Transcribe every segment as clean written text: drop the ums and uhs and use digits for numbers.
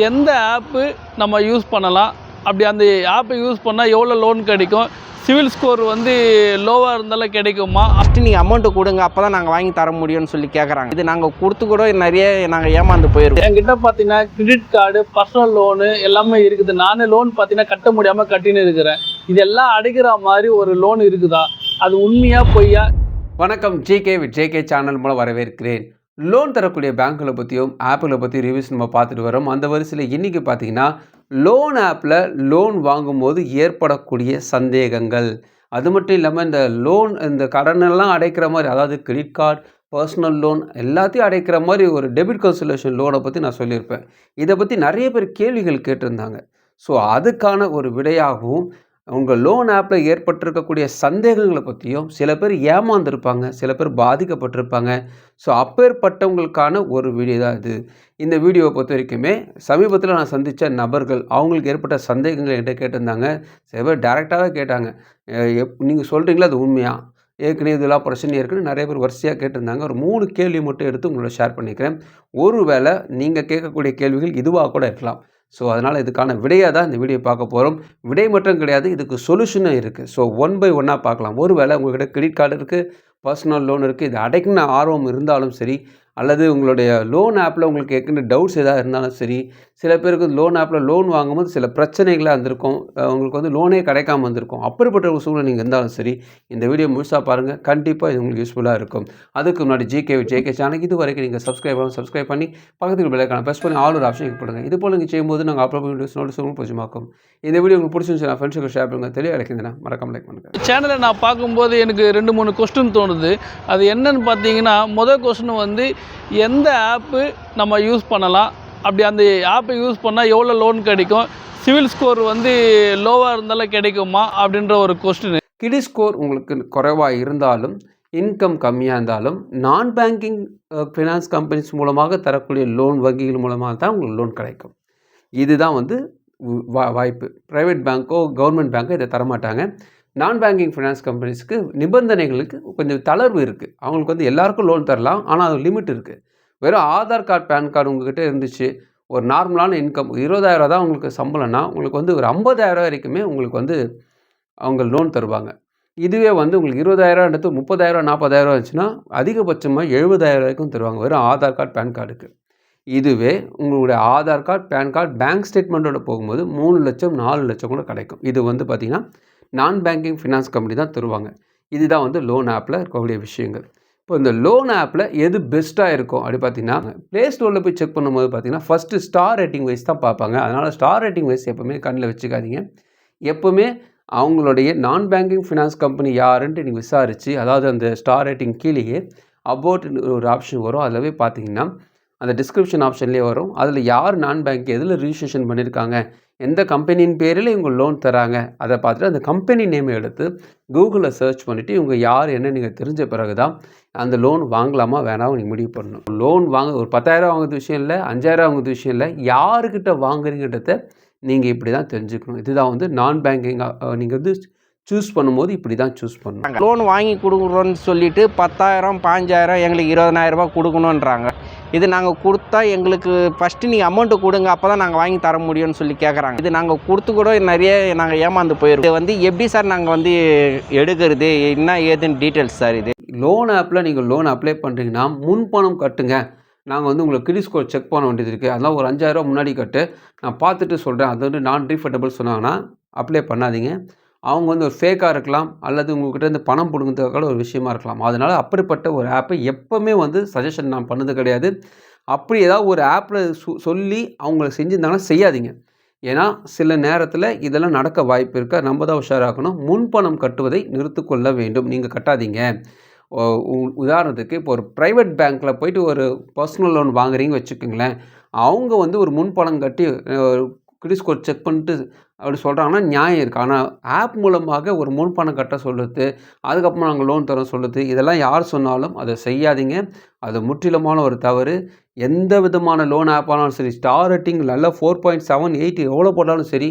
எந்த ஆப்பு நம்ம யூஸ் பண்ணலாம், அப்படி அந்த ஆப்பை யூஸ் பண்ணால் எவ்வளோ லோன் கிடைக்கும், சிவில் ஸ்கோர் வந்து லோவாக இருந்தாலும் கிடைக்குமா? ஃபஸ்ட்டு நீங்கள் அமௌண்ட்டு கொடுங்க, அப்போ தான் நாங்கள் வாங்கி தர முடியும்னு சொல்லி கேட்குறாங்க. இது நாங்கள் கொடுத்து கூட நிறைய நாங்கள் ஏமாந்து போயிருக்கோம். என்கிட்ட பார்த்தீங்கன்னா கிரெடிட் கார்டு, பர்சனல் லோனு எல்லாமே இருக்குது. நானே லோன் பார்த்தீங்கன்னா கட்ட முடியாமல் கட்டின்னு இருக்கிறேன். இதெல்லாம் அடைக்கிற மாதிரி ஒரு லோன் இருக்குதா? அது உண்மையா பொய்யா? வணக்கம், ஜேகே வித் ஜேகே சேனல் மூலம் வரவேற்கிறேன். லோன் தரக்கூடிய பேங்க்குகளை பற்றியும் ஆப்புகளை பற்றி ரிவ்யூஸ் நம்ம பார்த்துட்டு வரோம். அந்த வரிசையில் இன்றைக்கி பார்த்தீங்கன்னா லோன் ஆப்பில் லோன் வாங்கும்போது ஏற்படக்கூடிய சந்தேகங்கள், அது மட்டும் இல்லாமல் இந்த கடனெல்லாம் அடைக்கிற மாதிரி, அதாவது கிரெடிட் கார்டு, பர்சனல் லோன் எல்லாத்தையும் அடைக்கிற மாதிரி ஒரு டெபிட் கன்சல்டேஷன் லோனை பற்றி நான் சொல்லியிருப்பேன். இதை பற்றி நிறைய பேர் கேள்விகள் கேட்டிருந்தாங்க. ஸோ அதுக்கான ஒரு விடையாகவும் உங்கள் லோன் ஆப்பில் ஏற்பட்டிருக்கக்கூடிய சந்தேகங்களை பற்றியும், சில பேர் ஏமாந்துருப்பாங்க, சில பேர் பாதிக்கப்பட்டிருப்பாங்க. ஸோ அப்பேற்பட்டவங்களுக்கான ஒரு வீடியோ தான் இது. இந்த வீடியோவை பொறுத்த வரைக்குமே சமீபத்தில் நான் சந்தித்த நபர்கள் அவங்களுக்கு ஏற்பட்ட சந்தேகங்கள் என்கிட்ட கேட்டிருந்தாங்க. சில பேர் டைரெக்டாகவே கேட்டாங்க, நீங்கள் சொல்கிறீங்களா அது உண்மையா, ஏற்கனவே இதெல்லாம் பிரச்சனையாக இருக்குன்னு நிறைய பேர் வரிசையாக கேட்டிருந்தாங்க. ஒரு 3 கேள்வி மட்டும் எடுத்து உங்களோட ஷேர் பண்ணிக்கிறேன். ஒருவேளை நீங்கள் கேட்கக்கூடிய கேள்விகள் இதுவாக கூட இருக்கலாம். ஸோ அதனால் இதுக்கான விடையாக தான் இந்த வீடியோ பார்க்க போகிறோம். விடை மட்டும் கிடையாது, இதுக்கு சொல்யூஷனும் இருக்குது. ஸோ ஒன் பை ஒன்னாக பார்க்கலாம். ஒருவேளை உங்கள்கிட்ட கிரெடிட் கார்டு இருக்குது, பர்சனல் லோன் இருக்குது, இது அடைக்கணும்னு ஆர்வம் இருந்தாலும் சரி, அல்லது உங்களுடைய லோன் ஆப்பில் உங்களுக்கு ஏற்கனவே டவுட்ஸ் எதாவது இருந்தாலும் சரி, சில பேருக்கு லோன் ஆப்பில் லோன் வாங்கும்போது சில பிரச்சனைகளாக இருந்திருக்கும், உங்களுக்கு வந்து லோனே கிடைக்காம வந்திருக்கும். அப்படிப்பட்ட ஒரு சூழ்நிலை நீங்கள் இருந்தாலும் சரி, இந்த வீடியோ முழுசாக பாருங்கள். கண்டிப்பாக இது உங்களுக்கு யூஸ்ஃபுல்லாக இருக்கும். அதுக்கு முன்னாடி ஜேகே சேனலுக்கு இது வரைக்கும் நீங்கள் சப்ஸ்கிரைப் பண்ணி பக்கத்துக்கு பெல்லைக்கான ப்ரெஸ் பண்ணி ஆல் ஒரு ஆப்ஷன் கிளிக் பண்ணுங்கள். இது போல் நீங்கள் செய்யும்போது நாங்கள் அப்லோட் வீடியோஸ் நோட்டிஃபிகேஷன் பூஜ்ஜியமாக்கும். இந்த வீடியோ உங்களுக்கு பிடிச்சிருந்துச்சு ஃப்ரெண்ட்ஸுக்கு ஷேர் பண்ணுங்கள். தெளிவாக கிடைக்குதுன்னா மறக்காம லைக் பண்ணுங்கள். சேனலை நான் பார்க்கும்போது எனக்கு 2-3 கொஸ்டின் தோணுது. அது என்னன்னு பார்த்தீங்கன்னா, முதல் கொஸ்டின் வந்து எந்த ஆப்பு நம்ம யூஸ் பண்ணலாம், அப்படி அந்த ஆப்பை யூஸ் பண்ணால் எவ்வளோ லோன் கிடைக்கும், சிவில் ஸ்கோர் வந்து லோவாக இருந்தாலும் கிடைக்குமா அப்படின்ற ஒரு கொஸ்டின். கிரெடிட் ஸ்கோர் உங்களுக்கு குறைவாக இருந்தாலும், இன்கம் கம்மியாக இருந்தாலும், நான் பேங்கிங் ஃபினான்ஸ் கம்பெனிஸ் மூலமாக தரக்கூடிய லோன் வங்கிகள் மூலமாக தான் உங்களுக்கு லோன் கிடைக்கும். இதுதான் வந்து வாய்ப்பு. ப்ரைவேட் பேங்க்கோ கவர்மெண்ட் பேங்க்கோ இதை தரமாட்டாங்க. நான் பேங்கிங் ஃபினான்ஸ் கம்பெனிஸ்க்கு நிபந்தனைகளுக்கு கொஞ்சம் தளர்வு இருக்குது. அவங்களுக்கு வந்து எல்லாருக்கும் லோன் தரலாம், ஆனால் அது லிமிட் இருக்குது. வெறும் ஆதார் கார்டு, பேன் கார்டு உங்கள்கிட்ட இருந்துச்சு, ஒரு நார்மலான இன்கம் 20,000 தான் உங்களுக்கு சம்பளம்னா, உங்களுக்கு வந்து ஒரு 50,000 வரைக்குமே உங்களுக்கு வந்து அவங்க லோன் தருவாங்க. இதுவே வந்து உங்களுக்கு 20,000 எடுத்து 30,000 40,000 இருந்துச்சுன்னா அதிகபட்சமாக 70,000 வரைக்கும் தருவாங்க, வெறும் ஆதார் கார்டு, பேன் கார்டுக்கு. இதுவே உங்களுடைய Aadhaar card, PAN card, bank ஸ்டேட்மெண்ட்டோட போகும்போது 3 லட்சம் 4 லட்சம் கூட கிடைக்கும். இது வந்து பார்த்திங்கன்னா நான் பேங்கிங் ஃபினான்ஸ் கம்பெனி தான் தருவாங்க. இதுதான் வந்து லோன் ஆப்பில் இருக்கக்கூடிய விஷயங்கள். இப்போ இந்த லோன் ஆப்பில் எது பெஸ்ட்டாக இருக்கும் அப்படி பார்த்தீங்கன்னா, ப்ளே ஸ்டோரில் போய் செக் பண்ணும்போது பார்த்தீங்கன்னா ஃபஸ்ட்டு ஸ்டார் ரேட்டிங் வைஸ் தான் பார்ப்பாங்க. அதனால் ஸ்டார் ரேட்டிங் வைஸ் எப்போவுமே கண்ணில் வச்சுக்காதீங்க. எப்போவுமே அவங்களுடைய நான் பேங்கிங் ஃபினான்ஸ் கம்பெனி யாருன்ட்டு நீங்கள் விசாரித்து, அதாவது அந்த ஸ்டார் ரேட்டிங் கீழேயே அபவுட் ஒரு ஆப்ஷன் வரும். அதில் போய் பார்த்தீங்கன்னா அந்த டிஸ்கிரிப்ஷன் ஆப்ஷன்லேயே வரும். அதில் யார் நான் பேங்க் எதில் ரிஜிஸ்ட்ரேஷன் பண்ணியிருக்காங்க, எந்த கம்பெனியின் பேரில் இவங்க லோன் தராங்க, அதை பார்த்துட்டு அந்த கம்பெனி நேமை எடுத்து கூகுளில் சர்ச் பண்ணிவிட்டு இவங்க யார் என்ன நீங்கள் தெரிஞ்ச பிறகு தான் அந்த லோன் வாங்கலாமா வேணாம் நீங்கள் முடிவு பண்ணணும். லோன் வாங்க ஒரு 10,000 வாங்குறது விஷயம் இல்லை, 5,000 வாங்குறது விஷயம் இல்லை, யாருக்கிட்ட வாங்குறீங்கன்றத நீங்கள் இப்படி தான் தெரிஞ்சுக்கணும். இதுதான் வந்து நான் பேங்கிங் நீங்கள் வந்து சூஸ் பண்ணும்போது இப்படி தான் சூஸ் பண்ணணும். லோன் வாங்கி கொடுக்குறோன்னு சொல்லிட்டு 10,000 15,000 எங்களுக்கு 20,000 ரூபாய் கொடுக்கணுன்றாங்க. இது நாங்கள் கொடுத்தா எங்களுக்கு ஃபஸ்ட்டு நீங்கள் அமௌண்ட்டு கொடுங்க, அப்போ தான் நாங்கள் வாங்கி தர முடியும்னு சொல்லி கேட்குறாங்க. இது நாங்கள் கொடுத்து கூட நிறைய நாங்கள் ஏமாந்து போயிருக்கோம். இது வந்து எப்படி சார் நாங்கள் வந்து எடுக்கிறது, என்ன ஏதுன்னு டீட்டெயில்ஸ் சார் இது? லோன் ஆப்பில் நீங்கள் லோன் அப்ளை பண்ணுறீங்கன்னா முன்பணம் கட்டுங்க. நாங்கள் வந்து உங்களுக்கு கிரெடிட் ஸ்கோர் செக் பண்ண வேண்டியது இருக்குது, அதெல்லாம் ஒரு 5,000 ரூபா முன்னாடி கட்டு, நான் பார்த்துட்டு சொல்கிறேன், அது வந்து நான் ரீஃபண்டபிள் சொன்னாங்கன்னா அப்ளை பண்ணாதீங்க. அவங்க வந்து ஒரு ஃபேக்காக இருக்கலாம், அல்லது உங்கள்கிட்ட இருந்து பணம் பிடுங்கிறதுக்காக ஒரு விஷயமா இருக்கலாம். அதனால் அப்படிப்பட்ட ஒரு ஆப்பை எப்போவுமே வந்து சஜஷன் நான் பண்ணது கிடையாது. அப்படி ஏதாவது ஒரு ஆப்பில் சொல்லி அவங்க செஞ்சுருந்தாங்கன்னா செய்யாதீங்க. ஏன்னா சில நேரத்தில் இதெல்லாம் நடக்க வாய்ப்பு இருக்கா, நம்ம தான் உஷாராகணும். முன்பணம் கட்டுவதை நிறுத்திக்கொள்ள வேண்டும். நீங்கள் கட்டாதீங்க. உதாரணத்துக்கு இப்போ ஒரு ப்ரைவேட் பேங்க்கில் போய்ட்டு ஒரு பர்சனல் லோன் வாங்குறீங்க வச்சுக்கோங்களேன், அவங்க வந்து ஒரு முன்பணம் கட்டி கிரெடிட் ஸ்கோர் செக் பண்ணிட்டு அப்படி சொல்கிறாங்கன்னா நியாயம் இருக்குது. ஆனால் ஆப் மூலமாக ஒரு முன்பணம் கட்ட சொல்லுது, அதுக்கப்புறம் நாங்கள் லோன் தரோம் சொல்லுது, இதெல்லாம் யார் சொன்னாலும் அதை செய்யாதீங்க. அது முற்றிலுமான ஒரு தவறு. எந்த விதமான லோன் ஆப்பானாலும் சரி, ஸ்டார் ரேட்டிங் நல்லா 4.7 8 எவ்வளோ போட்டாலும் சரி,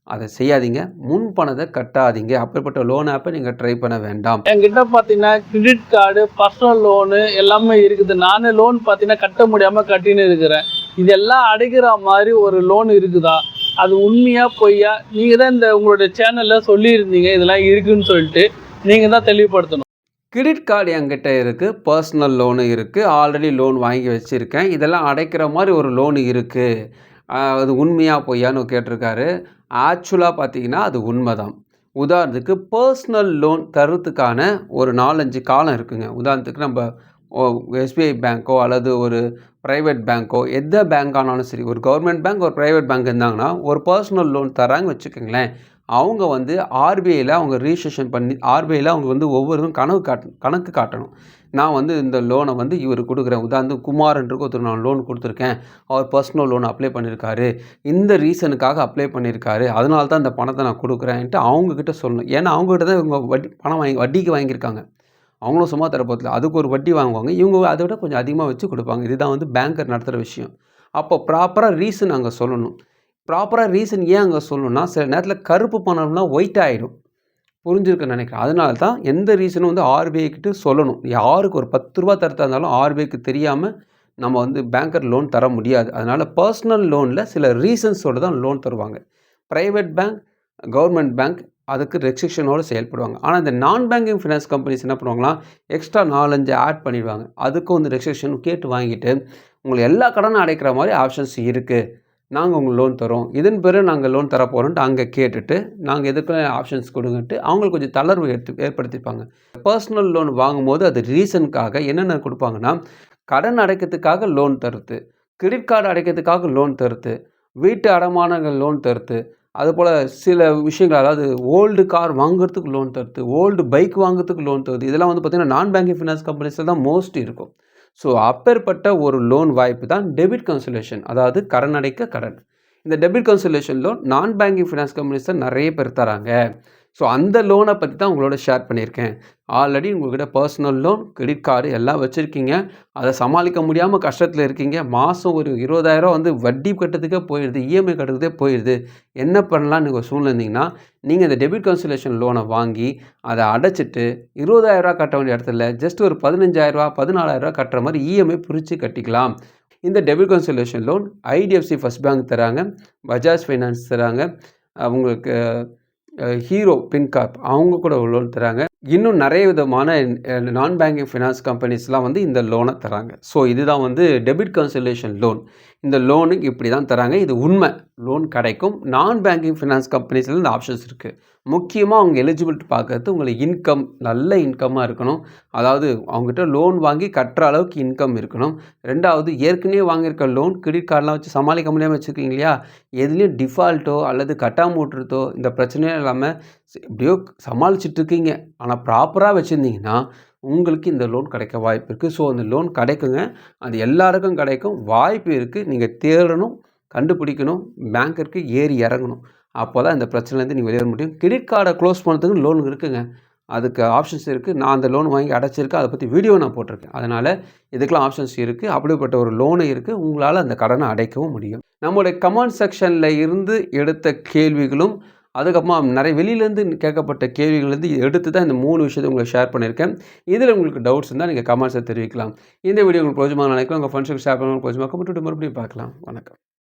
அதை செய்யாதீங்க. முன்பணத்தை கட்டாதீங்க. அப்படிப்பட்ட லோன் ஆப்பை நீங்கள் ட்ரை பண்ண வேண்டாம். என்கிட்ட பார்த்தீங்கன்னா கிரெடிட் கார்டு, பர்சனல் லோனு எல்லாமே இருக்குது. நானே லோன் பார்த்தீங்கன்னா கட்ட முடியாமல் கட்டின்னு இருக்கிறேன். இதெல்லாம் அடைக்கிற மாதிரி ஒரு லோன் இருக்குதா, அது உண்மையா பொய்யா? நீங்கள் தான் இந்த உங்களுடைய சேனலில் சொல்லியிருந்தீங்க இதெல்லாம் இருக்குதுன்னு சொல்லிட்டு, நீங்கள் தான் தெளிவுபடுத்தணும். கிரெடிட் கார்டு என்கிட்ட இருக்குது, பர்சனல் லோனு இருக்குது, ஆல்ரெடி லோன் வாங்கி வச்சுருக்கேன், இதெல்லாம் அடைக்கிற மாதிரி ஒரு லோனு இருக்குது, அது உண்மையா பொய்யான்னு கேட்டிருக்காரு. ஆக்சுவலாக பார்த்தீங்கன்னா அது உண்மை தான். உதாரணத்துக்கு பர்சனல் லோன் தரத்துக்கான ஒரு 4-5 காலம் இருக்குங்க. உதாரணத்துக்கு நம்ம எஸ்பிஐ பேங்க்கோ அல்லது ஒரு ப்ரைவேட் பேங்க்கோ, எந்த பேங்க் ஆனாலும் சரி, ஒரு கவர்மெண்ட் பேங்க் ஒரு ப்ரைவேட் பேங்க் இருந்தாங்கன்னா ஒரு பர்சனல் லோன் தராங்க வச்சுக்கோங்களேன். அவங்க வந்து ஆர்பிஐயில் அவங்க ரிஜிஸ்ட்ரேஷன் பண்ணி ஆர்பிஐயில் அவங்க வந்து ஒவ்வொருவரும் கணக்கு காட்டணும். நான் வந்து இந்த லோனை வந்து இவர் கொடுக்குறேன். உதாரணத்துக்கு குமார்ன்றக்கு ஒருத்தர் நான் லோன் கொடுத்துருக்கேன், அவர் பர்சனல் லோன் அப்ளை பண்ணியிருக்காரு, இந்த ரீசனுக்காக அப்ளை பண்ணியிருக்காரு, அதனால தான் இந்த பணத்தை நான் கொடுக்குறேன்ட்டு அவங்கக்கிட்ட சொல்லணும். ஏன்னா அவங்ககிட்ட தான் இவங்க பணம் வட்டிக்கு வாங்கியிருக்காங்க. அவங்களும் சும்மா தரப்போதில்லை, அதுக்கு ஒரு வட்டி வாங்குவாங்க, இவங்க அதை விட கொஞ்சம் அதிகமாக வச்சு கொடுப்பாங்க. இதுதான் வந்து பேங்கர் நடத்துகிற விஷயம். அப்போ ப்ராப்பராக ரீசன் அங்கே சொல்லணும். ப்ராப்பராக ரீசன் ஏன் அங்கே சொல்லணும்னா, சில நேரத்தில் கருப்பு பணம்னா ஒயிட் ஆகிடும். புரிஞ்சிருக்குன்னு நினைக்கிறேன். அதனால தான் எந்த ரீசனும் வந்து ஆர்பிஐக்கிட்ட சொல்லணும். யாருக்கு ஒரு 10 ரூபா தரத்தா இருந்தாலும் ஆர்பிஐக்கு தெரியாமல் நம்ம வந்து பேங்கர் லோன் தர முடியாது. அதனால் பர்சனல் லோனில் சில ரீசன்ஸோடு தான் லோன் தருவாங்க. ப்ரைவேட் பேங்க், கவர்மெண்ட் பேங்க் அதுக்கு ரெஸ்ட்ரிக்ஷனோடு செயல்படுவாங்க. ஆனால் இந்த நான் பேங்கிங் ஃபினான்ஸ் கம்பெனிஸ் என்ன பண்ணுவாங்கன்னா, எக்ஸ்ட்ரா 4-5 ஆட் பண்ணிடுவாங்க. அதுக்கும் வந்து ரெஸ்ட்ரிக்ஷன் கேட்டு வாங்கிட்டு உங்களுக்கு எல்லா கடனும் அடைக்கிற மாதிரி ஆப்ஷன்ஸ் இருக்குது, நாங்கள் உங்களுக்கு லோன் தரோம், இதன் பிறகு நாங்கள் லோன் தர போகிறோன்ட்டு அங்கே கேட்டுட்டு நாங்கள் எதுக்கும் ஆப்ஷன்ஸ் கொடுங்கன்ட்டு அவங்களுக்கு கொஞ்சம் தளர்வு ஏற்படுத்திப்பாங்க. பர்சனல் லோன் வாங்கும்போது அது ரீசனுக்காக என்னென்ன கொடுப்பாங்கன்னா, கடன் அடைக்கிறதுக்காக லோன் தருது, கிரெடிட் கார்டு அடைக்கிறதுக்காக லோன் தருது, வீட்டு அடமானங்கள் லோன் தருது, அதுபோல் சில விஷயங்கள், அதாவது ஓல்டு கார் வாங்குறதுக்கு லோன் தருது, ஓல்டு பைக் வாங்குறதுக்கு லோன் தருது. இதெல்லாம் வந்து பார்த்திங்கன்னா நான் பேங்கிங் ஃபினான்ஸ் கம்பெனிஸில் தான் மோஸ்ட் இருக்கும். ஸோ அப்பேற்பட்ட ஒரு லோன் வாய்ப்பு தான் டெபிட் கன்சல்டேஷன், அதாவது கடன் அடைக்க கடன். இந்த டெபிட் கன்சல்டேஷன் லோன் நான் பேங்கிங் ஃபினான்ஸ் கம்பெனிஸ் தான் நிறைய பேர் தராங்க. ஸோ அந்த லோனை பற்றி தான் உங்களோட ஷேர் பண்ணியிருக்கேன். ஆல்ரெடி உங்கள்கிட்ட பர்சனல் லோன், கிரெடிட் கார்டு எல்லாம் வச்சுருக்கீங்க, அதை சமாளிக்க முடியாமல் கஷ்டத்தில் இருக்கீங்க, மாதம் ஒரு 20,000 வந்து வட்டி கட்டுறதுக்கே போயிடுது, இஎம்ஐ கட்டுறதுக்கே போயிடுது, என்ன பண்ணலான்னு நீங்கள் சூழ்நிலை இருந்தீங்கன்னா, நீங்கள் இந்த டெபிட் கன்சல்டேஷன் லோனை வாங்கி அதை அடைச்சிட்டு 20,000 கட்ட வேண்டிய இடத்துல ஜஸ்ட் ஒரு 15,000 14,000 கட்டுற மாதிரி இஎம்ஐ பிரித்து கட்டிக்கலாம். இந்த debit consultation loan IDFC first bank தராங்க, பஜாஜ் ஃபைனான்ஸ் தராங்க, உங்களுக்கு ஹீரோ பின்கார்ப் அவங்க கூட லோன் தராங்க. இன்னும் நிறைய விதமான நான் பேங்கிங் ஃபினான்ஸ் கம்பெனிஸ்லாம் வந்து இந்த லோனை தராங்க. ஸோ இதுதான் வந்து டெபிட் கன்சல்டேஷன் லோன். இந்த லோனுக்கு இப்படி தான் தராங்க, இது உண்மை. லோன் கிடைக்கும். நான் பேங்கிங் ஃபினான்ஸ் கம்பெனிஸில் இந்த ஆப்ஷன்ஸ் இருக்குது. முக்கியமாக அவங்க எலிஜிபிலிட்டி பார்க்கறது உங்களுக்கு இன்கம் நல்ல இன்கம்மாக இருக்கணும், அதாவது அவங்ககிட்ட லோன் வாங்கி கட்டுற அளவுக்கு இன்கம் இருக்கணும். ரெண்டாவது, ஏற்கனவே வாங்கியிருக்க லோன் கிரெடிட் கார்டெலாம் வச்சு சமாளிக்க முடியாமல் வச்சுருக்கீங்க இல்லையா, எதுலேயும் டிஃபால்ட்டோ அல்லது கட்டாமல் விட்டுறதோ இந்த பிரச்சனையே இல்லாமல் எப்படியோ சமாளிச்சிட்ருக்கீங்க, ஆனால் ப்ராப்பராக வச்சுருந்தீங்கன்னா உங்களுக்கு இந்த லோன் கிடைக்க வாய்ப்பு இருக்குது. ஸோ அந்த லோன் கிடைக்குங்க, அது எல்லாருக்கும் கிடைக்கும், வாய்ப்பு இருக்குது. நீங்கள் தேடணும், கண்டுபிடிக்கணும், பேங்க்கிற்கு ஏறி இறங்கணும். அப்போ தான் இந்த பிரச்சனைலேருந்து நீங்கள் வெளியேற முடியும். கிரெடிட் கார்டை க்ளோஸ் பண்ணுறதுக்கு லோன் இருக்குங்க, அதுக்கு ஆப்ஷன்ஸ் இருக்குது. நான் அந்த லோன் வாங்கி அடைச்சிருக்கேன், அதை பற்றி வீடியோ நான் போட்டிருக்கேன். அதனால் இதுக்கெலாம் ஆப்ஷன்ஸ் இருக்குது. அப்படிப்பட்ட ஒரு லோனு இருக்குது, உங்களால் அந்த கடனை அடைக்கவும் முடியும். நம்மளுடைய கமெண்ட் செக்ஷனில் இருந்து எடுத்த கேள்விகளும் அதுக்கப்புறமா நிறைய வெளியிலேருந்து கேட்கப்பட்ட கேள்விகள்லேருந்து எடுத்து தான் இந்த 3 விஷயத்தை உங்களுக்கு ஷேர் பண்ணியிருக்கேன். இதில் உங்களுக்கு டவுட்ஸ் இருந்தால் நீங்கள் கமெண்ட்ஸை தெரிவிக்கலாம். இந்த வீடியோ உங்களுக்கு பிரோஜனமாக நினைக்கிறேன். உங்கள் ஃப்ரெண்ட்ஸுக்கு ஷேர் பண்ண பிரோஜனமாக மறுபடியும் பார்க்கலாம். வணக்கம்.